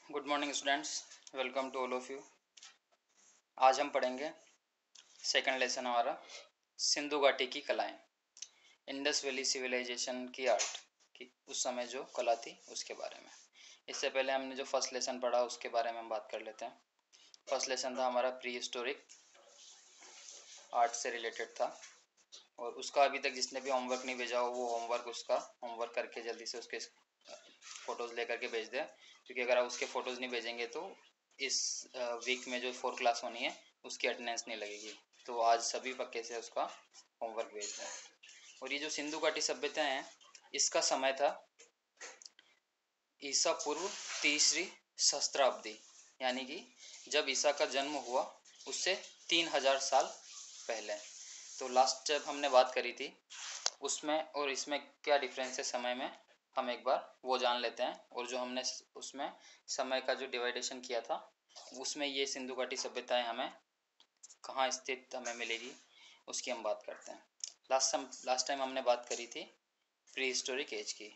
Good morning students, welcome to all of you. आज हम पढ़ेंगे सेकंड लेसन हमारा सिंधु घाटी की कलाएं, इंडस वैली सिविलाइजेशन की आर्ट की उस समय जो कला थी उसके बारे में। इससे पहले हमने जो फर्स्ट लेसन पढ़ा उसके बारे में हम बात कर लेते हैं। फर्स्ट लेसन था हमारा प्री हिस्टोरिक आर्ट से रिलेटेड था और उसका अभी तक जिसने भी होमवर्क नहीं भेजा हो वो होमवर्क करके जल्दी से उसके फ़ोटोज़ लेकर के भेज दें, क्योंकि अगर आप उसके फ़ोटोज़ नहीं भेजेंगे तो इस वीक में जो 4 क्लास होनी है उसकी अटेंडेंस नहीं लगेगी। तो आज सभी पक्के से उसका होमवर्क भेज दें। और ये जो सिंधु घाटी सभ्यता हैं इसका समय था ईसा पूर्व तीसरी सहस्त्राब्दी, यानी कि जब ईसा का जन्म हुआ उससे 3000 साल पहले। तो लास्ट जब हमने बात करी थी उसमें और इसमें क्या डिफरेंस है समय में, हम एक बार वो जान लेते हैं। और जो हमने उसमें समय का जो डिवाइडेशन किया था उसमें ये सिंधु घाटी सभ्यताएं हमें कहाँ स्थित हमें मिलेगी उसकी हम बात करते हैं। लास्ट टाइम हमने बात करी थी प्री हिस्टोरिक एज की।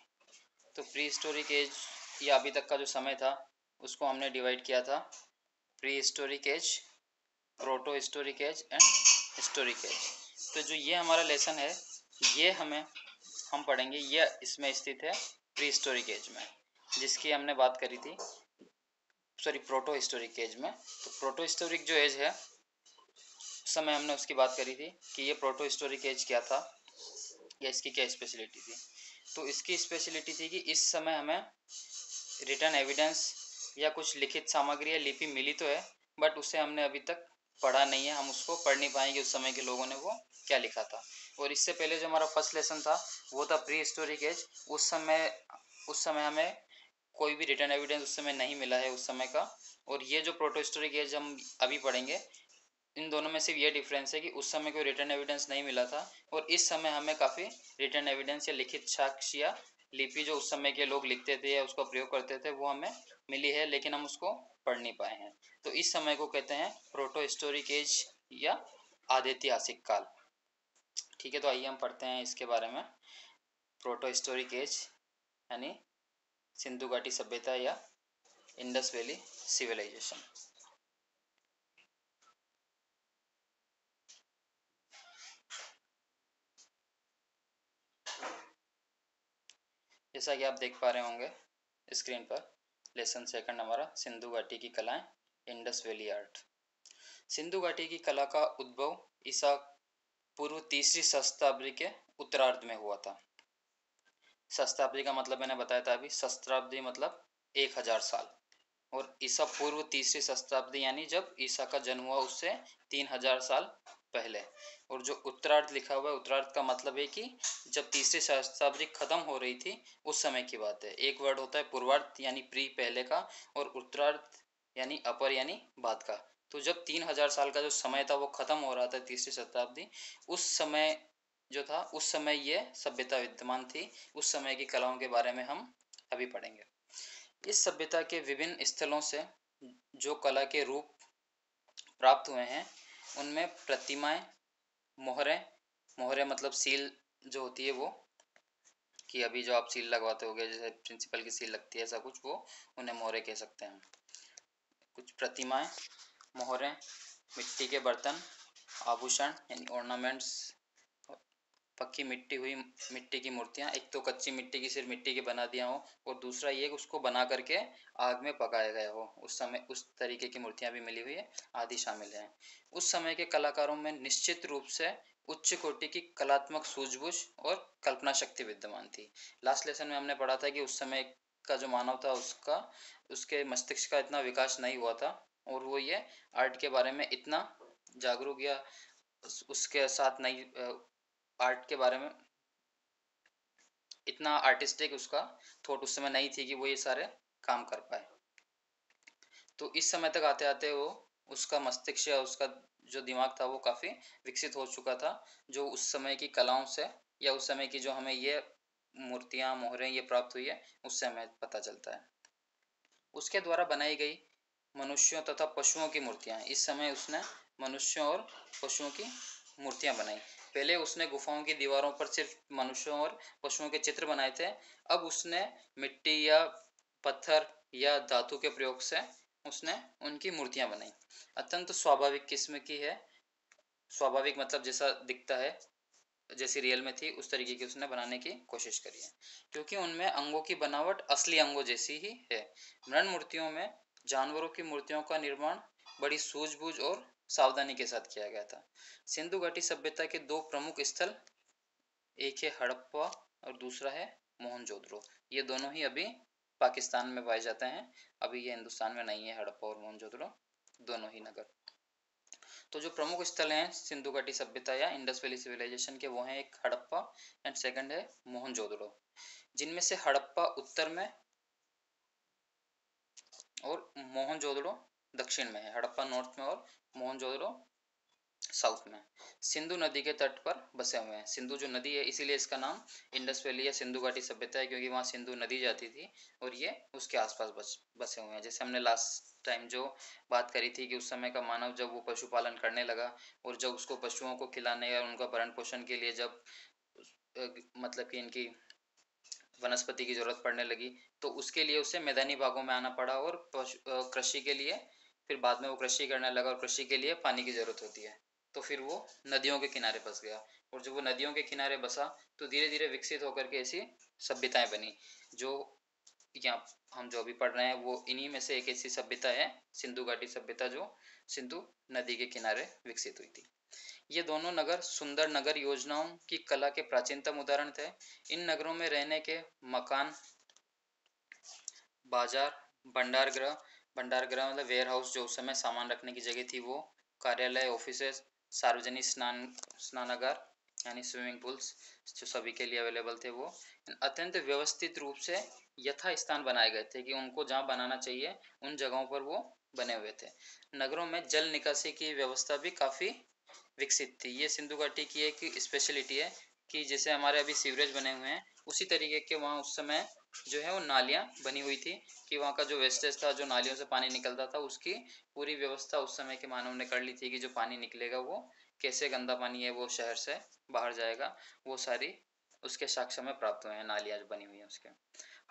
तो प्री हिस्टोरिक एज या अभी तक का जो समय था उसको हमने डिवाइड किया था prehistoric age, protohistoric age and historic age. तो जो ये हमारा लेसन है ये हम पढ़ेंगे, ये इसमें स्थित है प्री हिस्टोरिक एज में, जिसकी हमने बात करी थी प्रोटो हिस्टोरिक एज में। तो प्रोटो हिस्टोरिक जो एज है उस समय हमने उसकी बात करी थी कि ये प्रोटो हिस्टोरिक एज क्या था या इसकी क्या स्पेशलिटी थी। तो इसकी स्पेशलिटी थी कि इस समय हमें रिटर्न एविडेंस या कुछ लिखित सामग्री या लिपि मिली तो है, बट उसे हमने अभी तक पढ़ा नहीं है, हम उसको पढ़ नहीं पाएंगे उस समय के लोगों ने वो क्या लिखा था। और इससे पहले जो हमारा फर्स्ट लेसन था वो था प्री हिस्टोरिक एज। उस समय हमें कोई भी रिटर्न एविडेंस उस समय नहीं मिला है उस समय का। और ये जो प्रोटो हिस्टोरिक एज हम अभी पढ़ेंगे इन दोनों में सिर्फ ये डिफरेंस है कि उस समय कोई रिटर्न एविडेंस नहीं मिला था और इस समय हमें काफ़ी रिटर्न एविडेंस या लिखित साक्ष्य या लिपि जो उस समय के लोग लिखते थे या उसका प्रयोग करते थे वो हमें मिली है, लेकिन हम उसको पढ़ नहीं पाए हैं। तो इस समय को कहते हैं प्रोटो हिस्टोरिक एज या आद्यैतिहासिक काल। ठीक है, तो आइए हम पढ़ते हैं इसके बारे में। प्रोटो हिस्टोरिक एज यानी सिंधु घाटी सभ्यता या इंडस वैली सिविलाइजेशन। जैसा कि आप देख पा रहे होंगे स्क्रीन पर, लेसन सेकंड हमारा सिंधु घाटी की कलाएं, इंडस वैली आर्ट। सिंधु घाटी की कला का उद्भव ईसा पूर्व तीसरी सहस्त्राब्दी के उत्तरार्ध में हुआ था। सहस्त्राब्दी का मतलब मैंने बताया था अभी, सहस्त्राब्दी मतलब 1000 साल, और ईसा पूर्व तीसरी सहस्त्राब्दी यानी जब ईसा का जन्म हुआ उससे 3000 साल पहले। और जो उत्तरार्ध लिखा हुआ है, उत्तरार्ध का मतलब है कि जब तीसरी सहस्त्राब्दी खत्म हो रही थी उस समय की बात है। एक वर्ड होता है पूर्वार्ध यानी प्री पहले का, और उत्तरार्ध यानी अपर यानी बाद का। तो जब 3000 साल का जो समय था वो खत्म हो रहा था तीसरी शताब्दी, उस समय जो था उस समय ये सभ्यता विद्यमान थी। उस समय की कलाओं के बारे में हम अभी पढ़ेंगे। इस सभ्यता के विभिन्न स्थलों से जो कला के रूप प्राप्त हुए हैं उनमें प्रतिमाएं, मोहरें, मोहरें मतलब सील जो होती है वो, कि अभी जो आप सील लगवाते होगे जैसे प्रिंसिपल की सील लगती है ऐसा कुछ, वो उन्हें मोहरे कह सकते हैं। कुछ प्रतिमाएं, मोहरें, मिट्टी के बर्तन, आभूषण यानी ऑर्नामेंट्स, पक्की मिट्टी की मूर्तियाँ। एक तो कच्ची मिट्टी की सिर्फ मिट्टी के बना दिया हो, और दूसरा ये कि उसको बना करके आग में पकाया गया हो, उस समय उस तरीके की मूर्तियाँ भी मिली हुई है, आदि शामिल हैं। उस समय के कलाकारों में निश्चित रूप से उच्च कोटि की कलात्मक सूझबूझ और कल्पना शक्ति विद्यमान थी। लास्ट लेसन में हमने पढ़ा था कि उस समय का जो मानव था उसके मस्तिष्क का इतना विकास नहीं हुआ था, और वो ये आर्ट के बारे में इतना जागरूक या उसके साथ नहीं, आर्ट के बारे में इतना आर्टिस्टिक उसका थॉट उस समय नहीं थी कि वो ये सारे काम कर पाए। तो इस समय तक आते आते वो उसका मस्तिष्क या उसका जो दिमाग था वो काफ़ी विकसित हो चुका था, जो उस समय की कलाओं से या उस समय की जो हमें ये मूर्तियाँ, मोहरें ये प्राप्त हुई है उससे हमें पता चलता है। उसके द्वारा बनाई गई मनुष्यों तथा पशुओं की मूर्तियाँ, इस समय उसने मनुष्यों और पशुओं की मूर्तियाँ बनाई। पहले उसने गुफाओं की दीवारों पर सिर्फ मनुष्यों और पशुओं के चित्र बनाए थे, अब उसने मिट्टी या पत्थर या धातु के प्रयोग से उसने उनकी मूर्तियां बनाई। अत्यंत स्वाभाविक किस्म की है, स्वाभाविक मतलब जैसा दिखता है, जैसी रियल में थी उस तरीके की उसने बनाने की कोशिश करी है, क्योंकि उनमें अंगों की बनावट असली अंगों जैसी ही है। मृण मूर्तियों में जानवरों की मूर्तियों का निर्माण बड़ी सूझबूझ और सावधानी के साथ किया गया था। सिंधु घाटी सभ्यता के दो प्रमुख स्थल, एक है हड़प्पा और दूसरा है मोहनजोदड़ो। ये दोनों ही अभी पाकिस्तान में पाए जाते हैं, अभी ये हिंदुस्तान में नहीं है, हड़प्पा और मोहनजोदड़ो दोनों ही नगर। तो जो प्रमुख स्थल हैं सिंधु घाटी सभ्यता या इंडस वैली सिविलाइजेशन के, वो हैं एक हड़प्पा एंड सेकंड है मोहनजोदड़ो, जिनमें से हड़प्पा उत्तर में और मोहनजोदड़ो दक्षिण में है। हड़प्पा नॉर्थ में और मोहनजोदड़ो साउथ में। सिंधु नदी के तट पर बसे हुए हैं। सिंधु जो नदी है, इसीलिए इसका नाम इंडस वैली या सिंधु घाटी सभ्यता है, क्योंकि वहाँ सिंधु नदी जाती थी और ये उसके आसपास बसे हुए हैं। जैसे हमने लास्ट टाइम जो बात करी थी कि उस समय का मानव जब वो पशुपालन करने लगा और जब उसको पशुओं को खिलाने या उनका भरण पोषण के लिए जब मतलब कि इनकी वनस्पति की जरूरत पड़ने लगी, तो उसके लिए उसे मैदानी भागों में आना पड़ा और कृषि के लिए, फिर बाद में वो कृषि करने लगा और कृषि के लिए पानी की जरूरत होती है, तो फिर वो नदियों के किनारे बस गया। और जब वो नदियों के किनारे बसा तो धीरे धीरे विकसित होकर के ऐसी सभ्यताएं बनी, जो यहाँ हम जो अभी पढ़ रहे हैं वो इन्हीं में से एक ऐसी सभ्यता है, सिंधु घाटी सभ्यता, जो सिंधु नदी के किनारे विकसित हुई थी। ये दोनों नगर सुंदर नगर योजनाओं की कला के प्राचीनतम उदाहरण थे। इन नगरों में रहने के मकान, बाजार, भंडार गृह मतलब वेयर हाउस, जो उस समय सामान रखने की जगह थी वो, कार्यालय, ऑफिसेस, सार्वजनिक स्नानागार यानी स्विमिंग पूल्स जो सभी के लिए अवेलेबल थे, वो अत्यंत व्यवस्थित रूप से यथा स्थान बनाए गए थे कि उनको जहाँ बनाना चाहिए उन जगहों पर वो बने हुए थे। नगरों में जल निकासी की व्यवस्था भी काफ़ी विकसित थी। ये सिंधु घाटी की एक स्पेशलिटी है कि जैसे हमारे अभी सीवरेज बने हुए हैं, उसी तरीके के वहाँ उस समय जो है वो नालियाँ बनी हुई थी कि वहाँ का जो वेस्टेज था, जो नालियों से पानी निकलता था, उसकी पूरी व्यवस्था उस समय के मानव ने कर ली थी कि जो पानी निकलेगा वो कैसे, गंदा पानी है वो शहर से बाहर जाएगा, वो सारी उसके साक्ष्य में प्राप्त हुए हैं, नालियाँ बनी हुई हैं उसके।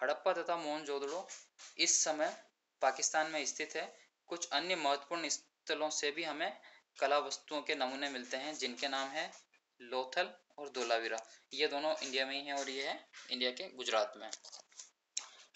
हड़प्पा तथा मोहनजोदड़ो इस समय पाकिस्तान में स्थित है। कुछ अन्य महत्वपूर्ण स्थलों से भी हमें कला वस्तुओं के नमूने मिलते हैं, जिनके नाम है लोथल और धोलावीरा। ये दोनों इंडिया में ही हैं और ये है इंडिया के गुजरात में।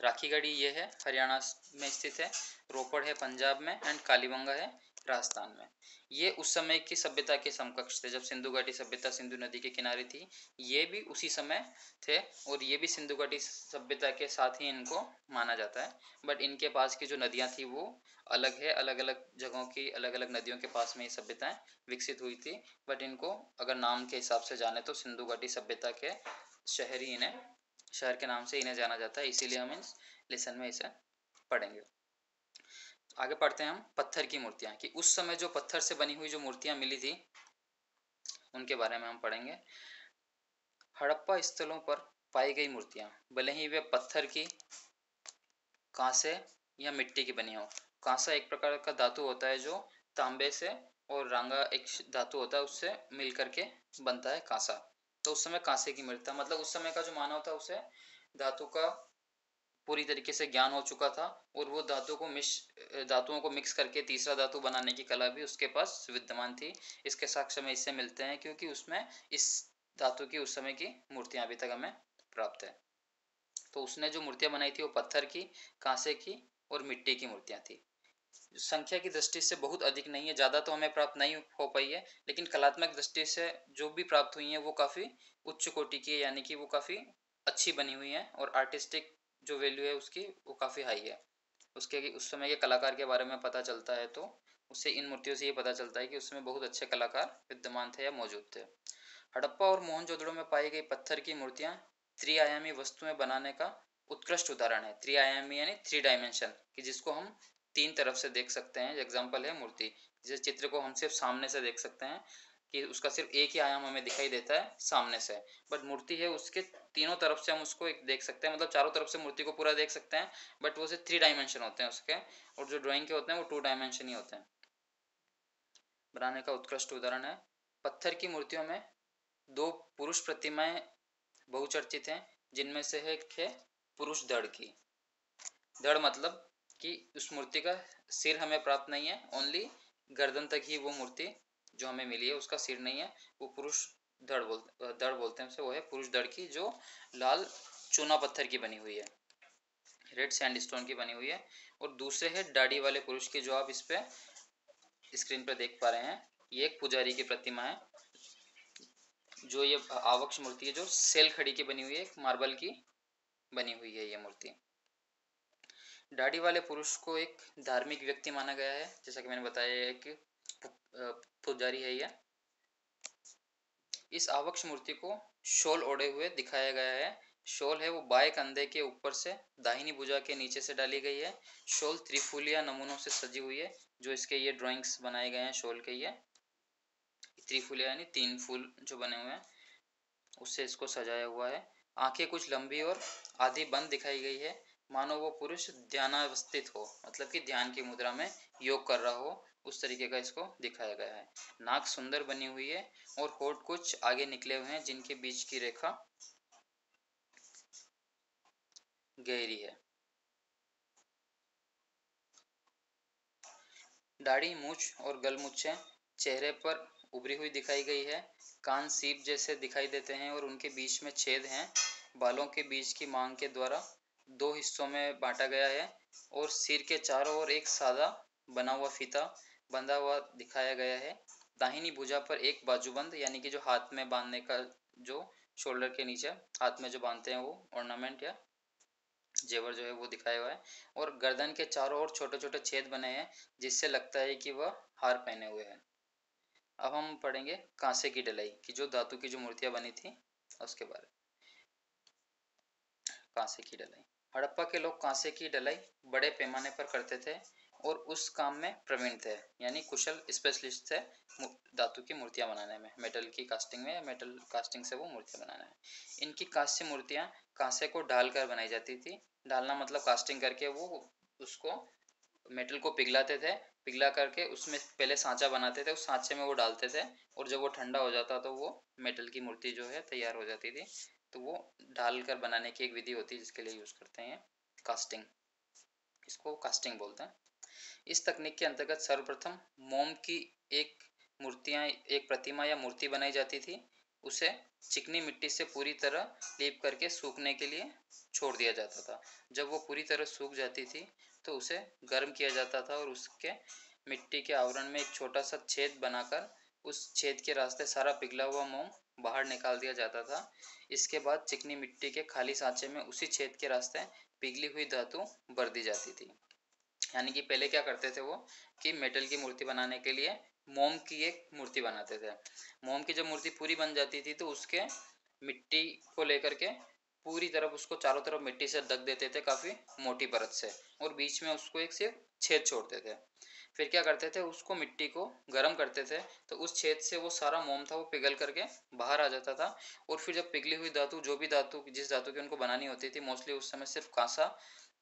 राखीगढ़ी ये है हरियाणा में स्थित है, रोपड़ है पंजाब में एंड कालीबंगा है राजस्थान में। ये उस समय की सभ्यता के समकक्ष थे, जब सिंधु घाटी सभ्यता सिंधु नदी के किनारे थी, ये भी उसी समय थे और ये भी सिंधु घाटी सभ्यता के साथ ही इनको माना जाता है। बट इनके पास की जो नदियाँ थी वो अलग है, अलग अलग जगहों की अलग अलग नदियों के पास में ये सभ्यताएं विकसित हुई थी। बट इनको अगर नाम के हिसाब से जाने तो सिंधु घाटी सभ्यता के शहर ही इन्हें, शहर के नाम से इन्हें जाना जाता है, इसीलिए हम इस लेसन में इसे पढ़ेंगे। आगे पढ़ते हैं हम पत्थर की मूर्तियां, कि उस समय जो पत्थर से बनी हुई जो मूर्तियां मिली थी उनके बारे में हम पढ़ेंगे। हड़प्पा स्थलों पर पाई गई मूर्तियां भले ही वे पत्थर की, कांसे या मिट्टी की बनी हो। कांसा एक प्रकार का धातु होता है जो तांबे से, और रांगा एक धातु होता है उससे मिल करके बनता है कांसा। तो उस समय कांसे की मूर्ति था, मतलब उस समय का जो मानव था उसे धातु का पूरी तरीके से ज्ञान हो चुका था और वो धातुओं को मिक्स करके तीसरा धातु बनाने की कला भी उसके पास विद्यमान थी। इसके साक्ष्य में इससे मिलते हैं क्योंकि उसमें इस धातु की उस समय की मूर्तियां अभी तक हमें प्राप्त है। तो उसने जो मूर्तियां बनाई थी वो पत्थर की, कांसे की और मिट्टी की मूर्तियां थी। संख्या की दृष्टि से बहुत अधिक नहीं है, ज़्यादा तो हमें प्राप्त नहीं हो पाई है, लेकिन कलात्मक दृष्टि से जो भी प्राप्त हुई है वो काफ़ी उच्च कोटि की है, यानी कि वो काफ़ी अच्छी बनी हुई है और आर्टिस्टिक जो वैल्यू है उसकी वो काफ़ी हाई है। उसके उस समय के कलाकार के बारे में पता चलता है तो उससे इन मूर्तियों से ये पता चलता है कि उस समय बहुत अच्छे कलाकार विद्यमान थे या मौजूद थे। हड़प्पा और मोहनजोदड़ो में पाई गई पत्थर की मूर्तियां त्रिआयामी वस्तुएं बनाने का उत्कृष्ट उदाहरण है। त्रिआयामी यानी थ्री डायमेंशन, कि जिसको हम तीन तरफ से देख सकते हैं। एग्जाम्पल है मूर्ति, जिस चित्र को हम सिर्फ सामने से देख सकते हैं कि उसका सिर्फ एक ही आयाम हमें दिखाई देता है सामने से, बट मूर्ति है उसके तीनों तरफ से हम उसको एक देख सकते हैं, मतलब चारों तरफ से मूर्ति को पूरा देख सकते हैं, बट वो सिर्फ थ्री डायमेंशन होते हैं उसके, और जो ड्राइंग के होते हैं वो टू डायमेंशन ही होते हैं। बनाने का उत्कृष्ट उदाहरण है। पत्थर की मूर्तियों में दो पुरुष प्रतिमाएं बहुचर्चित हैं, जिनमें से एक है पुरुष दड़ की। धड़ मतलब कि उस मूर्ति का सिर हमें प्राप्त नहीं है, ओनली गर्दन तक ही वो मूर्ति जो हमें मिली है, उसका सिर नहीं है। वो पुरुष धड़ बोलते हैं उसे, वो है पुरुष धड़ की, जो लाल चूना पत्थर की बनी हुई है, रेड सैंडस्टोन की बनी हुई है। और दूसरे है दाढ़ी वाले पुरुष की, जो आप इस पे स्क्रीन पे देख पा रहे हैं। ये एक पुजारी की प्रतिमा है, जो ये आवक्ष मूर्ति है, जो सेल खड़ी की बनी हुई है, एक मार्बल की बनी हुई है ये मूर्ति। दाढ़ी वाले पुरुष को एक धार्मिक व्यक्ति माना गया है, जैसा कि मैंने बताया कि पुजारी है ये। इस आवक्ष मूर्ति को शॉल ओढ़े हुए दिखाया गया है। शॉल है वो बाएं कंधे के ऊपर से दाहिनी भुजा के नीचे से डाली गई है। शॉल त्रिफुलिया नमूनों से सजी हुई है, जो इसके ये ड्राइंग्स बनाए गए हैं शॉल के। ये त्रिफुलिया यानी 3 फूल जो बने हुए हैं, उससे इसको सजाया हुआ है। आंखें कुछ लंबी और आधी बंद दिखाई गई है, मानो वो पुरुष ध्यानावस्थित हो, मतलब कि ध्यान की मुद्रा में योग कर रहा हो, उस तरीके का इसको दिखाया गया है। नाक सुंदर बनी हुई है और होठ कुछ आगे निकले हुए हैं, जिनके बीच की रेखा गहरी है। दाढ़ी, मूछ और गलमुच्छें चेहरे पर उभरी हुई दिखाई गई है। कान सीप जैसे दिखाई देते हैं और उनके बीच में छेद हैं। बालों के बीच की मांग के द्वारा 2 हिस्सों में बांटा गया है और सिर के चारों ओर एक सादा बना हुआ फीता बंधा हुआ दिखाया गया है। दाहिनी भुजा पर एक बाजूबंद, यानी कि जो हाथ में बांधने का, जो शोल्डर के नीचे हाथ में जो बांधते हैं वो ऑर्नामेंट या जेवर जो है वो दिखाया हुआ है। और गर्दन के चारों ओर छोटे छोटे छेद बने हैं, जिससे लगता है कि वह हार पहने हुए हैं। अब हम पढ़ेंगे कांसे की डलाई की, जो धातु की जो मूर्तियां बनी थी उसके बारे में। कांसे की डलाई। हड़प्पा के लोग कांसे की डलाई बड़े पैमाने पर करते थे और उस काम में प्रवीण थे, यानी कुशल स्पेशलिस्ट थे धातु की मूर्तियां बनाने में, मेटल की कास्टिंग में, या मेटल कास्टिंग से वो मूर्तियां बनाने में। इनकी कांस्य मूर्तियां कांसे को ढालकर बनाई जाती थी। ढालना मतलब कास्टिंग करके वो उसको मेटल को पिघलाते थे, पिघला करके उसमें पहले सांचा बनाते थे, उस सांचे में वो डालते थे, और जब वो ठंडा हो जाता तो वो मेटल की मूर्ति जो है तैयार हो जाती थी। तो वो ढाल कर बनाने की एक विधि होती है, जिसके लिए यूज करते हैं कास्टिंग, इसको कास्टिंग बोलते हैं। इस तकनीक के अंतर्गत सर्वप्रथम मोम की एक एक प्रतिमा या मूर्ति बनाई जाती थी। उसे चिकनी मिट्टी से पूरी तरह लीप करके सूखने के लिए छोड़ दिया जाता था। जब वो पूरी तरह सूख जाती थी तो उसे गर्म किया जाता था और उसके मिट्टी के आवरण में एक छोटा सा छेद बनाकर उस छेद के रास्ते सारा पिघला हुआ मोम बाहर निकाल दिया जाता था। इसके बाद चिकनी मिट्टी के खाली सांचे में उसी छेद के रास्ते पिघली हुई धातु भर दी जाती थी। यानी कि पहले क्या करते थे वो, कि मेटल की मूर्ति बनाने के लिए मोम की एक मूर्ति बनाते थे। मोम की जब मूर्ति पूरी बन जाती थी तो उसके मिट्टी को लेकर के पूरी तरफ उसको चारों तरफ मिट्टी से ढक देते थे, काफ़ी मोटी परत से, और बीच में उसको एक से छेद छोड़ते थे। फिर क्या करते थे, उसको मिट्टी को गर्म करते थे, तो उस छेद से वो सारा मोम था वो पिघल करके बाहर आ जाता था। और फिर जब पिघली हुई धातु, जो भी धातु जिस धातु की उनको बनानी होती थी, मोस्टली उस समय सिर्फ कांसा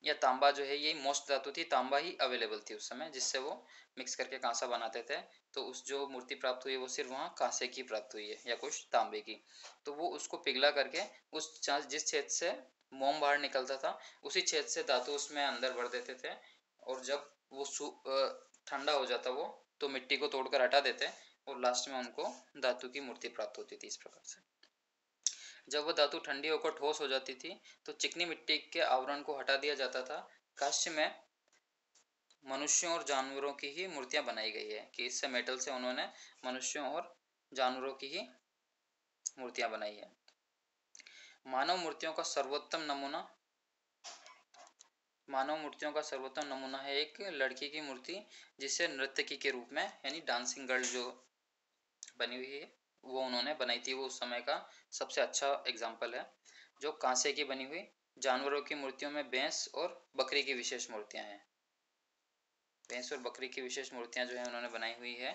या तांबा जो है, यही मोस्ट धातु थी, तांबा ही अवेलेबल थी उस समय, जिससे वो मिक्स करके कांसा बनाते थे। तो उस जो मूर्ति प्राप्त हुई है वो सिर्फ वहाँ कांसे की प्राप्त हुई है या कुछ तांबे की। तो वो उसको पिघला करके उस जिस छेद से मोम बाहर निकलता था, उसी छेद से धातु उसमें अंदर भर देते थे। और जब वो ठंडा हो जाता वो, तो मिट्टी को तोड़कर हटा देते और लास्ट में उनको धातु की मूर्ति प्राप्त होती थी इस प्रकार से। जब वह धातु ठंडी होकर ठोस हो जाती थी तो चिकनी मिट्टी के आवरण को हटा दिया जाता था। कांस्य में मनुष्यों और जानवरों की ही मूर्तियां बनाई गई है, कि इससे मेटल से उन्होंने मनुष्यों और जानवरों की ही मूर्तियां बनाई है। मानव मूर्तियों का सर्वोत्तम नमूना है एक लड़की की मूर्ति, जिसे नर्तकी के रूप में, यानी डांसिंग गर्ल जो बनी हुई है, वो उन्होंने बनाई थी। वो उस समय का सबसे अच्छा एग्जाम्पल है। जो कांसे की बनी हुई जानवरों की मूर्तियों में भैंस और बकरी की विशेष मूर्तियां हैं। भैंस और बकरी की विशेष मूर्तियां जो है उन्होंने बनाई हुई है।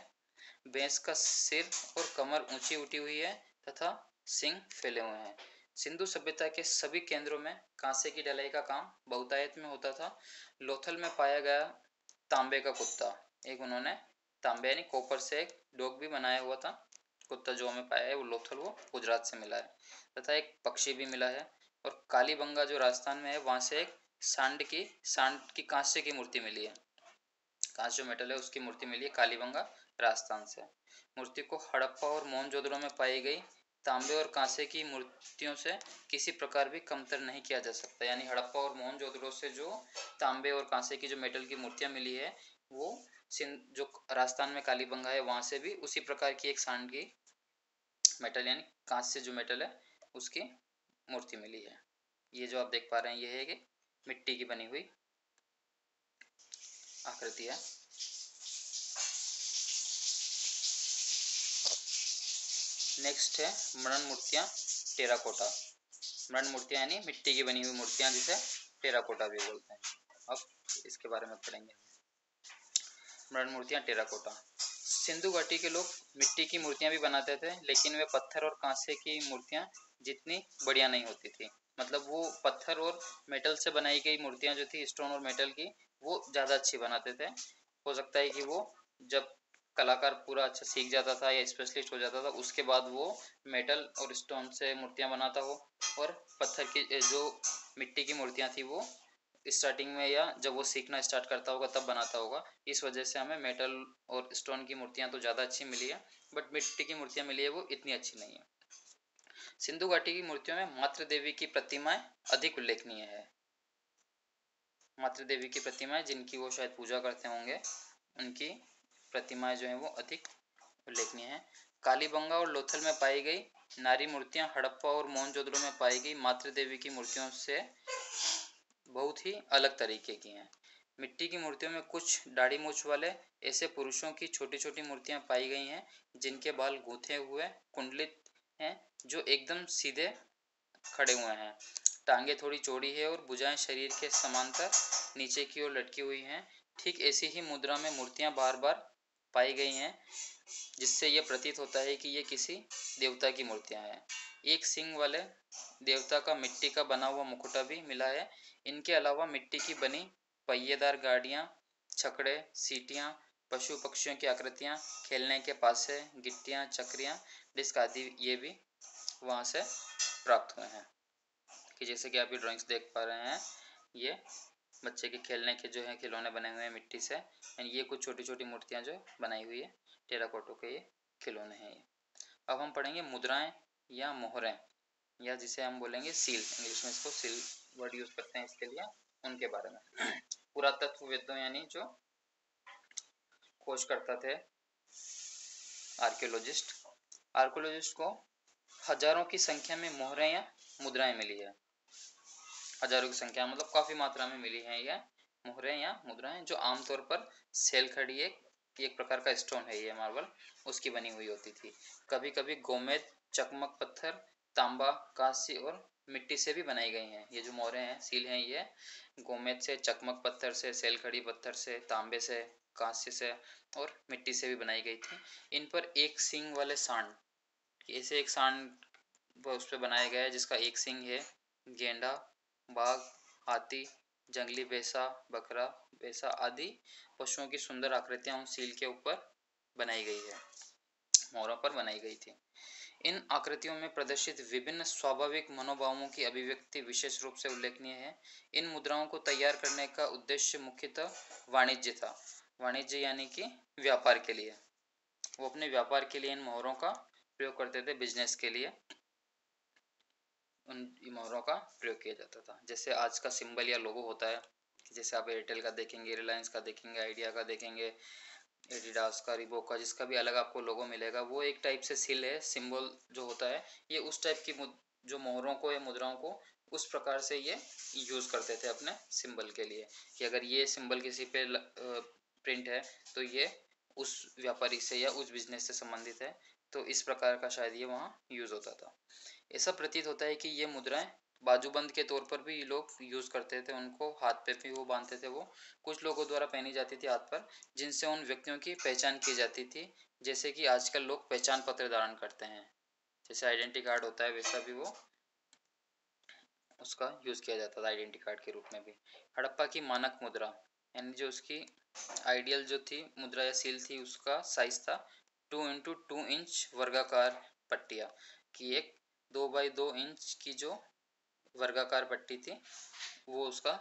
भैंस का सिर और कमर ऊंची उठी हुई है तथा सिंग फैले हुए हैं। सिंधु सभ्यता के सभी केंद्रों में कांसे की ढलाई का काम बहुतायत में होता था। लोथल में पाया गया तांबे का कुत्ता, एक उन्होंने तांबे यानी कॉपर से एक डॉग भी बनाया हुआ था। कुत्ता जो हमें पाया है वो लोथल, वो गुजरात से मिला है, तथा एक पक्षी भी मिला है। और कालीबंगा जो राजस्थान में है, वहाँ से एक सांड की कांस्य की मूर्ति मिली है। कांस्य जो मेटल है उसकी मूर्ति मिली है कालीबंगा राजस्थान से। मूर्ति को हड़प्पा और मोहनजोदड़ो में पाई गई तांबे और कांसे की मूर्तियों से किसी प्रकार भी कमतर नहीं किया जा सकता। यानी हड़प्पा और मोहनजोदड़ो से जो तांबे और कांसे की जो मेटल की मूर्तियां मिली है वो जो राजस्थान में कालीबंगा है वहां से भी उसी प्रकार की एक सांड की मेटल यानी कांस्य जो मेटल है उसकी मूर्ति मिली है। ये जो आप देख पा रहे हैं ये है कि मिट्टी की बनी हुई आकृति है। नेक्स्ट है मृण मूर्तियां टेराकोटा। मृण मूर्तियां यानी मिट्टी की बनी हुई मूर्तियां जिसे टेराकोटा भी बोलते हैं। अब इसके बारे में पढ़ेंगे। मृण मूर्तियां टेराकोटा। सिंधु घाटी के लोग मिट्टी की मूर्तियां भी बनाते थे लेकिन वे पत्थर और कांसे की मूर्तियां जितनी बढ़िया नहीं होती थी। मतलब वो पत्थर और मेटल से बनाई गई मूर्तियां जो थी स्टोन और मेटल की वो ज़्यादा अच्छी बनाते थे। हो सकता है कि वो जब कलाकार पूरा अच्छा सीख जाता था या स्पेशलिस्ट हो जाता था उसके बाद वो मेटल और स्टोन से मूर्तियां बनाता हो और पत्थर की जो मिट्टी की मूर्तियां थी वो स्टार्टिंग में या जब वो सीखना स्टार्ट करता होगा तब बनाता होगा। इस वजह से हमें मेटल और स्टोन की मूर्तियां तो ज़्यादा अच्छी मिली है बट मिट्टी की मूर्तियां मिली है वो इतनी अच्छी नहीं है। सिंधु घाटी की मूर्तियों में मातृ देवी की प्रतिमाएं अधिक उल्लेखनीय है। मातृ देवी की प्रतिमाएं जिनकी वो शायद पूजा करते होंगे उनकी प्रतिमाएं जो है वो अधिक उल्लेखनीय है। कालीबंगा और लोथल में पाई गई नारी मूर्तियां हड़प्पा और मोहनजोदड़ो में पाई गई मातृ देवी की मूर्तियों से बहुत ही अलग तरीके की हैं। मिट्टी की मूर्तियों में कुछ दाढ़ी मूछ वाले ऐसे पुरुषों की छोटी छोटी मूर्तियां पाई गई हैं जिनके बाल गूंथे हुए कुंडलित हैं जो एकदम सीधे खड़े हुए हैं। टांगे थोड़ी चौड़ी है और भुजाएं शरीर के समांतर नीचे की ओर लटकी हुई हैं। ठीक ऐसी ही मुद्रा में मूर्तियां बार बार पाई गई हैं जिससे यह प्रतीत होता है कि ये किसी देवता की मूर्तियां हैं। एक सींग वाले देवता का मिट्टी का बना हुआ मुकुटा भी मिला है। इनके अलावा मिट्टी की बनी पहिएदार गाड़ियां, छकड़े, सीटियां, पशु पक्षियों की आकृतियां, खेलने के पासे, गिट्टियां, चक्रियां, डिस्क आदि ये भी वहां से प्राप्त हुए हैं। कि जैसे कि आप ये ड्राइंग्स देख पा रहे हैं ये बच्चे के खेलने के जो है खिलौने बने हुए हैं मिट्टी से। एंड ये कुछ छोटी छोटी मूर्तियां जो बनाई हुई है टेराकोटा के ये खिलौने हैं ये। अब हम पढ़ेंगे मुद्राएं या मोहरें या जिसे हम बोलेंगे सील, इंग्लिश में इसको सील वर्ड यूज करते हैं इसके लिए, उनके बारे में। पुरातत्ववेत्तों यानी जो खोज करते थे आर्कियोलॉजिस्ट को हजारों की संख्या में मोहरें या मुद्राएं मिली है। हजारों की संख्या मतलब काफी मात्रा में मिली है यह मोहरें या मुद्राएं जो आमतौर पर सेलखड़ी एक प्रकार का स्टोन है ये मार्बल उसकी बनी हुई होती थी। कभी कभी गोमेद, चकमक पत्थर, तांबा, कांस्य और मिट्टी से भी बनाई गई हैं। ये जो मोहरें हैं सील हैं ये गोमेद से, चकमक पत्थर से, सेलखड़ी पत्थर से, तांबे से, कांस्य से और मिट्टी से भी बनाई गई थी। इन पर एक सींग वाले सांड, ऐसे एक सांड उस पर बनाया गया है जिसका एक सींग है। गेंडा, बाघ, हाथी, जंगली भैंसा, बकरा, भैंसा आदि पशुओं की सुंदर आकृतियां उन सील के ऊपर बनाई गई है, मोहरों पर बनाई गई थी। इन आकृतियों में प्रदर्शित विभिन्न स्वाभाविक मनोभावों की अभिव्यक्ति विशेष रूप से उल्लेखनीय है। इन मुद्राओं को तैयार करने का उद्देश्य मुख्यतः वाणिज्य था। वाणिज्य यानी कि व्यापार के लिए, वो अपने व्यापार के लिए इन मोहरों का प्रयोग करते थे, बिजनेस के लिए उन मोहरों का प्रयोग किया जाता था। जैसे आज का सिंबल या लोगो होता है, जैसे आप एयरटेल का देखेंगे, रिलायंस का देखेंगे, आइडिया का देखेंगे, एडिडास का, रिबॉक का, जिसका भी अलग आपको लोगो मिलेगा वो एक टाइप से सील है, सिंबल जो होता है ये उस टाइप की जो मोहरों को या मुद्राओं को उस प्रकार से ये यूज़ करते थे अपने सिंबल के लिए कि अगर ये सिंबल किसी पे प्रिंट है तो ये उस व्यापारी से या उस बिजनेस से संबंधित है, तो इस प्रकार का शायद ये वहाँ यूज़ होता था। ऐसा प्रतीत होता है कि ये मुद्राएं बाजूबंद के तौर पर भी लोग यूज़ करते थे, उनको हाथ पे भी वो बांधते थे, वो कुछ लोगों द्वारा पहनी जाती थी हाथ पर जिनसे उन व्यक्तियों की पहचान की जाती थी। जैसे कि आजकल लोग पहचान पत्र धारण करते हैं, जैसे आइडेंटिटी कार्ड होता है वैसा भी वो उसका यूज़ किया जाता था आइडेंटिटी कार्ड के रूप में भी। हड़प्पा की मानक मुद्रा यानी जो उसकी आइडियल जो थी मुद्रा या सील थी उसका साइज था 2x2 इंच वर्गाकार पट्टियाँ की एक 2x2 इंच की जो वर्गाकार पट्टी थी वो उसका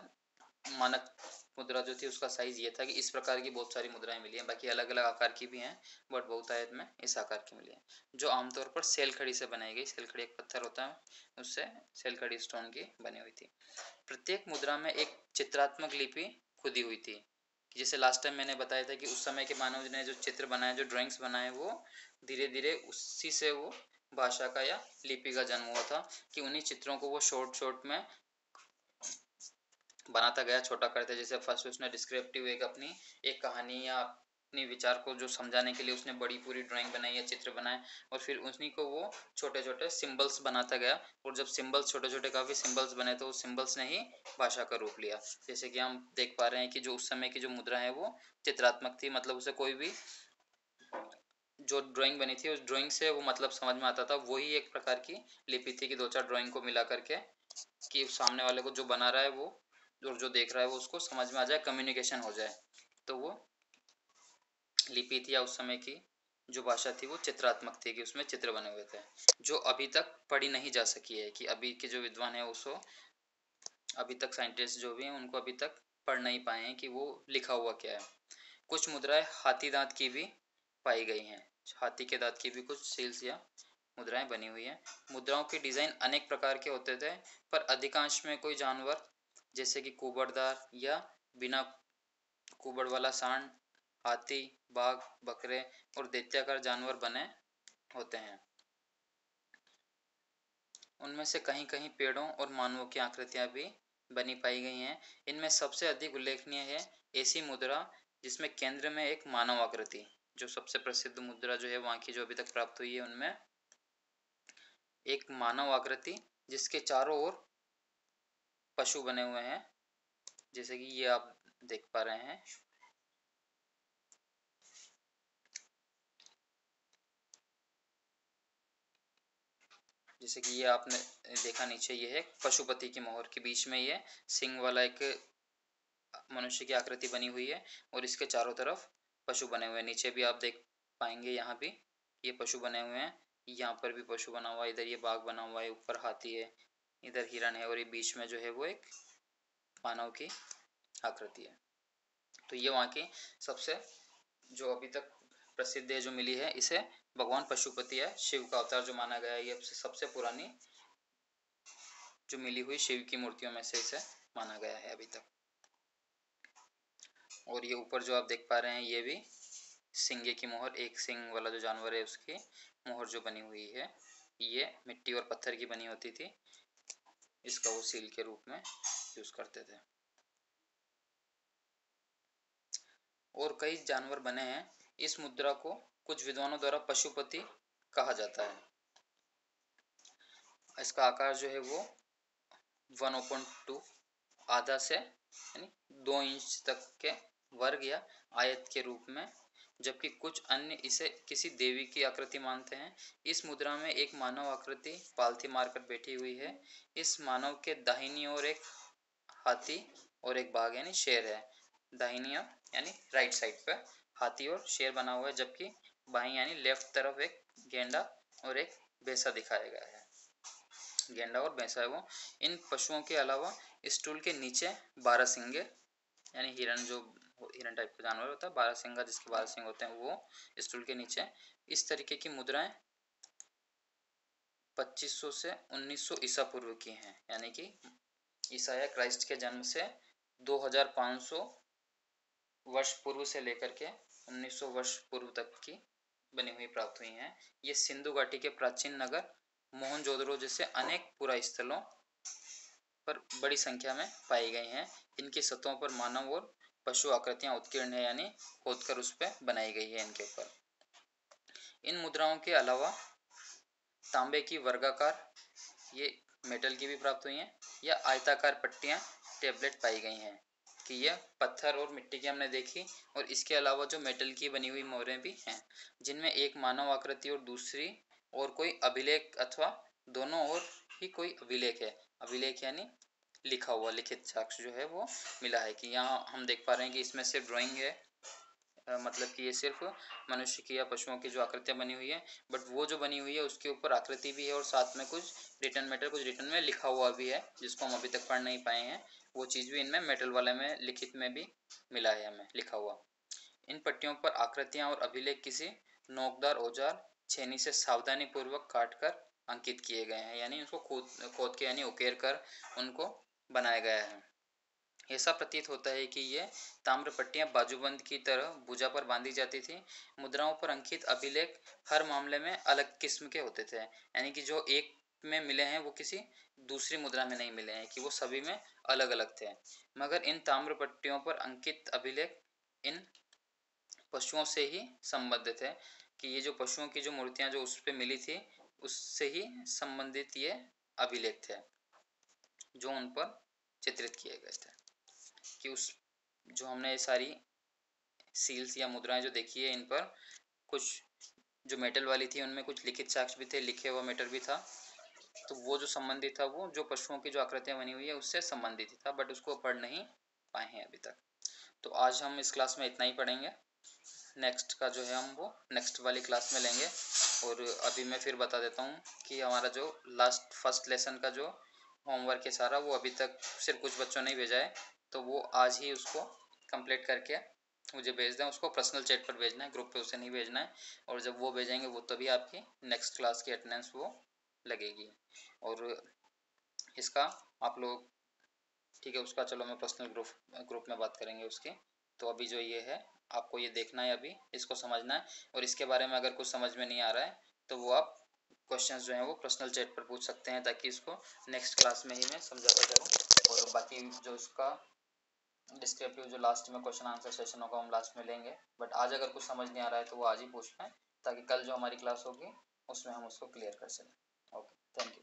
मानक मुद्रा जो थी उसका साइज ये था कि इस प्रकार की बहुत सारी मुद्राएं मिली हैं, बाकी अलग अलग आकार की भी हैं बट बहुतायत में इस आकार की मिली है, जो आमतौर पर सेलखड़ी से बनाई गई। सेलखड़ी एक पत्थर होता है, उससे सेलखड़ी स्टोन की बनी हुई थी। प्रत्येक मुद्रा में एक चित्रात्मक लिपि खुदी हुई थी। जैसे लास्ट टाइम मैंने बताया था कि उस समय के मानव ने जो चित्र बनाए, जो ड्राइंग्स बनाए, वो धीरे धीरे उसी से वो भाषा का या लिपि का जन्म हुआ था कि उन्हीं चित्रों को वो शॉर्ट शॉर्ट में बनाता गया, छोटा करते। जैसे फर्स्ट उसने डिस्क्रिप्टिव एक कहानी या अपनी विचार को जो समझाने के लिए उसने बड़ी पूरी ड्राइंग बनाई या चित्र बनाए, और फिर उन्हीं को वो छोटे छोटे सिंबल्स बनाता गया, और जब सिंबल्स छोटे छोटे काफ़ी सिंबल्स बने तो उस सिंबल्स ने ही भाषा का रूप लिया। जैसे कि हम देख पा रहे हैं कि जो उस समय की जो मुद्रा है वो चित्रात्मक थी, मतलब उसे कोई भी जो ड्राइंग बनी थी उस ड्राइंग से वो मतलब समझ में आता था। वही एक प्रकार की लिपि थी कि दो चार ड्राइंग को मिला करके कि सामने वाले को जो बना रहा है वो और जो देख रहा है वो उसको समझ में आ जाए, कम्युनिकेशन हो जाए। तो वो लिपि थी या उस समय की जो भाषा थी वो चित्रात्मक थी कि उसमें चित्र बने हुए थे, जो अभी तक पढ़ी नहीं जा सकी है। कि अभी के जो विद्वान है उसको अभी तक साइंटिस्ट जो भी हैं उनको अभी तक पढ़ नहीं पाए हैं कि वो लिखा हुआ क्या है। कुछ मुद्राएं हाथी दांत की भी पाई गई हैं। हाथी के दांत की भी कुछ सील्स या मुद्राएं बनी हुई हैं। मुद्राओं के डिजाइन अनेक प्रकार के होते थे, पर अधिकांश में कोई जानवर जैसे कि कुबड़दार या बिना कुबड़ वाला सांड, हाथी, बाघ, बकरे और दैत्याकार जानवर बने होते हैं। उनमें से कहीं कहीं पेड़ों और मानवों की आकृतियां भी बनी पाई गई हैं। इनमें सबसे अधिक उल्लेखनीय है ऐसी मुद्रा जिसमें केंद्र में एक मानव आकृति, जो सबसे प्रसिद्ध मुद्रा जो है वहाँ की जो अभी तक प्राप्त हुई है उनमें एक मानव आकृति जिसके चारों ओर पशु बने हुए हैं, जैसे कि ये आप देख पा रहे हैं। जैसे कि ये आपने देखा नीचे, ये है पशुपति की मोहर के बीच में ये सिंह वाला एक मनुष्य की आकृति बनी हुई है, और इसके चारों तरफ पशु बने हुए हैं। नीचे भी आप देख पाएंगे, यहाँ भी ये पशु बने हुए हैं, यहाँ पर भी पशु बना हुआ है, इधर ये बाघ बना हुआ है, ऊपर हाथी है, इधर हिरण है, और ये बीच में जो है वो एक मानव की आकृति है। तो ये वहाँ की सबसे जो अभी तक प्रसिद्ध है जो मिली है, इसे भगवान पशुपति है, शिव का अवतार जो माना गया है। ये सबसे पुरानी जो मिली हुई शिव की मूर्तियों में से इसे माना गया है अभी तक। और ये ऊपर जो आप देख पा रहे हैं ये भी सिंगे की मोहर, एक सिंग वाला जो जानवर है उसकी मोहर जो बनी हुई है, ये मिट्टी और पत्थर की बनी होती थी। इसका वो सील के रूप में यूज करते थे। और कई जानवर बने हैं। इस मुद्रा को कुछ विद्वानों द्वारा पशुपति कहा जाता है। इसका आकार जो है वो 1/2 आधा से यानी 2 इंच तक के वर्ग या आयत के रूप में, जबकि कुछ अन्य इसे किसी देवी की आकृति मानते हैं। इस मुद्रा में एक मानव आकृति पालथी मारकर बैठी हुई है। इस मानव के दाहिनी ओर एक हाथी और एक बाघ यानी शेर है। दाहिनी ओर यानी राइट साइड पे हाथी और शेर बना हुआ है, जबकि बाई यानी लेफ्ट तरफ एक गेंडा और एक भैंसा दिखाया गया है। गेंडा और भैंसा है वो। इन पशुओं के अलावा स्टूल के नीचे 12 सिंगे यानी हिरण, जो हिरण टाइप का जानवर होता है, 12 सिंगा जिसके 12 सिंग होते हैं, वो स्टूल के नीचे। इस तरीके की मुद्राएं 2500 से 1900 ईसा पूर्व की हैं, यानी कि ईसा या क्राइस्ट के जन्म से 2500 वर्ष पूर्व से लेकर के 1900 वर्ष पूर्व तक की बनी हुई प्राप्त हुई हैं। ये सिंधु घाटी के प्राचीन नगर मोहनजोदड़ो जैसे अनेक पुरा स्थलों पर बड़ी संख्या में पाई गई हैं। इनकी सतहों पर मानव और पशु आकृतियां उत्कीर्ण है, यानी खोदकर उस पर बनाई गई है इनके ऊपर। इन मुद्राओं के अलावा तांबे की वर्गाकार, ये मेटल की भी प्राप्त हुई हैं, या आयताकार पट्टियां टेबलेट पाई गई हैं कि यह पत्थर और मिट्टी की हमने देखी। और इसके अलावा जो मेटल की बनी हुई मोहरें भी हैं, जिनमें एक मानव आकृति और दूसरी और कोई अभिलेख अथवा दोनों ओर ही कोई अभिलेख है। अभिलेख यानी लिखा हुआ, लिखित साक्ष्य जो है वो मिला है। कि यहाँ हम देख पा रहे हैं कि इसमें सिर्फ ड्राइंग है, मतलब कि ये सिर्फ मनुष्य की या पशुओं की जो आकृतियाँ बनी हुई है, बट वो जो बनी हुई है उसके ऊपर आकृति भी है और साथ में कुछ रिटन मैटर, कुछ रिटन में लिखा हुआ भी है जिसको हम अभी तक पढ़ नहीं पाए हैं। वो चीज़ भी इनमें मेटल वाले में लिखित में भी मिला है हमें लिखा हुआ। इन पट्टियों पर आकृतियाँ और अभिलेख किसी नोकदार औजार छेनी से सावधानी पूर्वक काट कर अंकित किए गए हैं, यानी उसको खोद खोद के यानी उकेर कर उनको बनाया गया है। ऐसा प्रतीत होता है कि ये ताम्र पट्टियां बाजूबंद की तरह भुजा पर बांधी जाती थी। मुद्राओं पर अंकित अभिलेख हर मामले में अलग किस्म के होते थे, यानी कि जो एक में मिले हैं वो किसी दूसरी मुद्रा में नहीं मिले हैं, कि वो सभी में अलग अलग थे। मगर इन ताम्र पट्टियों पर अंकित अभिलेख इन पशुओं से ही संबंधित है, कि ये जो पशुओं की जो मूर्तियां जो उस पर मिली थी उससे ही संबंधित ये अभिलेख थे जो उन पर चित्रित किए गए थे। कि उस जो हमने ये सारी सील्स या मुद्राएं जो देखी है इन पर कुछ जो मेटल वाली थी उनमें कुछ लिखित साक्ष्य भी थे, लिखे हुआ मैटर भी था। तो वो जो संबंधित था वो जो पशुओं की जो आकृतियां बनी हुई है उससे संबंधित था, बट उसको पढ़ नहीं पाए हैं अभी तक। तो आज हम इस क्लास में इतना ही पढ़ेंगे। नेक्स्ट का जो है हम वो नेक्स्ट वाली क्लास में लेंगे। और अभी मैं फिर बता देता हूँ कि हमारा जो लास्ट फर्स्ट लेसन का जो होमवर्क है सारा वो अभी तक सिर्फ कुछ बच्चों ने भेजा है, तो वो आज ही उसको कंप्लीट करके मुझे भेज दें। उसको पर्सनल चैट पर भेजना है, ग्रुप पे उसे नहीं भेजना है। और जब वो भेजेंगे वो तभी आपकी नेक्स्ट क्लास की अटेंडेंस वो लगेगी। और इसका आप लोग ठीक है, उसका चलो मैं पर्सनल ग्रुप में बात करेंगे उसकी। तो अभी जो ये है आपको ये देखना है, अभी इसको समझना है। और इसके बारे में अगर कुछ समझ में नहीं आ रहा है तो वो आप क्वेश्चंस जो हैं वो पर्सनल चैट पर पूछ सकते हैं, ताकि इसको नेक्स्ट क्लास में ही मैं समझाता करूँ। और बाकी जो इसका डिस्क्रिप्टिव जो लास्ट में क्वेश्चन आंसर सेशन होगा हम लास्ट में लेंगे। बट आज अगर कुछ समझ नहीं आ रहा है तो वो आज ही पूछ पाएँ, ताकि कल जो हमारी क्लास होगी उसमें हम उसको क्लियर कर सकें। Okay, thank you.